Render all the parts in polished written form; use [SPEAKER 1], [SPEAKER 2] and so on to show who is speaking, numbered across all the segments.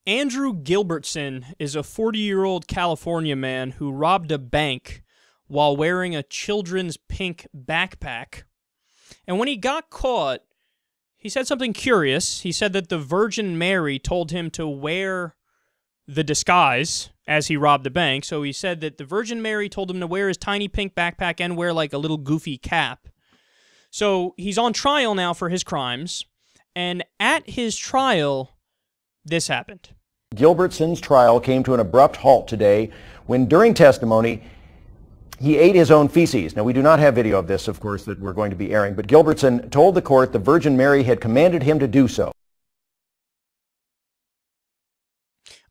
[SPEAKER 1] Andrew Gilbertson is a 40-year-old California man who robbed a bank while wearing a children's pink backpack. And when he got caught, he said something curious. He said that the Virgin Mary told him to wear the disguise as he robbed the bank. So he said that the Virgin Mary told him to wear his tiny pink backpack and wear like a little goofy cap. So he's on trial now for his crimes. And at his trial, this happened.
[SPEAKER 2] Gilbertson's trial came to an abrupt halt today when, during testimony, he ate his own feces. Now, we do not have video of this, of course, that we're going to be airing, but Gilbertson told the court the Virgin Mary had commanded him to do so.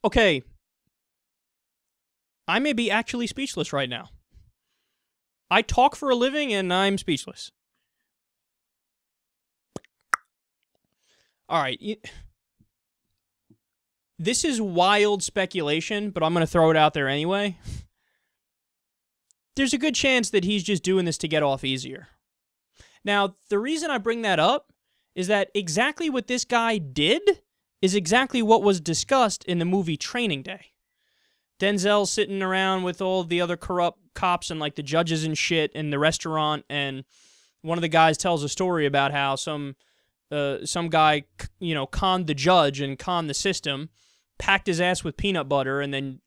[SPEAKER 1] Okay, I may be actually speechless right now. I talk for a living and I'm speechless. All right. This is wild speculation, but I'm going to throw it out there anyway. There's a good chance that he's just doing this to get off easier. Now, the reason I bring that up is that exactly what this guy did is exactly what was discussed in the movie Training Day. Denzel's sitting around with all the other corrupt cops and like the judges and shit in the restaurant, and one of the guys tells a story about how some guy, conned the judge and conned the system, packed his ass with peanut butter, and then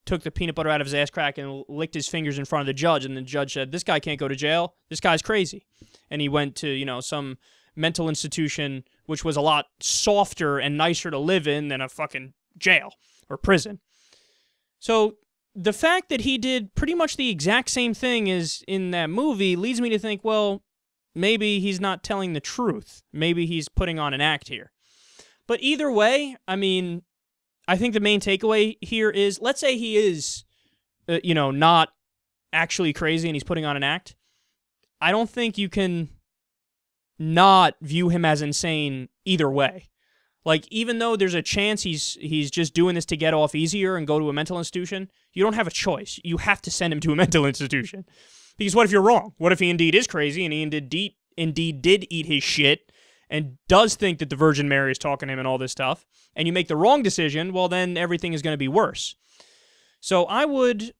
[SPEAKER 1] took the peanut butter out of his ass crack and licked his fingers in front of the judge, and the judge said, "This guy can't go to jail. This guy's crazy." And he went to, some mental institution, which was a lot softer and nicer to live in than a fucking jail or prison. So the fact that he did pretty much the exact same thing as in that movie leads me to think, well, maybe he's not telling the truth. Maybe he's putting on an act here. But either way, I mean, I think the main takeaway here is, let's say he is, not actually crazy and he's putting on an act. I don't think you can not view him as insane either way. Like, even though there's a chance he's just doing this to get off easier and go to a mental institution, you don't have a choice. You have to send him to a mental institution. Because what if you're wrong? What if he indeed is crazy and he indeed did eat his shit and does think that the Virgin Mary is talking to him and all this stuff, and you make the wrong decision, well, then everything is going to be worse. So I would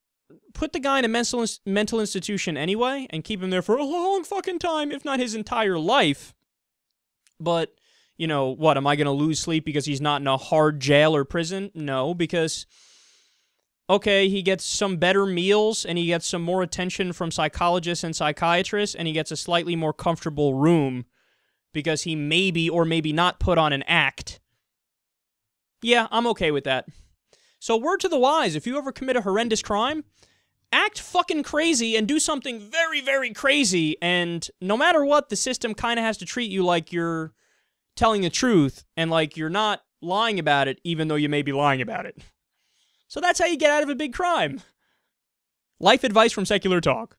[SPEAKER 1] put the guy in a mental institution anyway and keep him there for a long fucking time, if not his entire life. But, what, am I going to lose sleep because he's not in a hard jail or prison? No, because, okay, he gets some better meals and he gets some more attention from psychologists and psychiatrists, and he gets a slightly more comfortable room because he maybe or maybe not put on an act. Yeah, I'm okay with that. So word to the wise, if you ever commit a horrendous crime, act fucking crazy and do something very, very crazy, and no matter what, the system kind of has to treat you like you're telling the truth and like you're not lying about it, even though you may be lying about it. So that's how you get out of a big crime. Life advice from Secular Talk.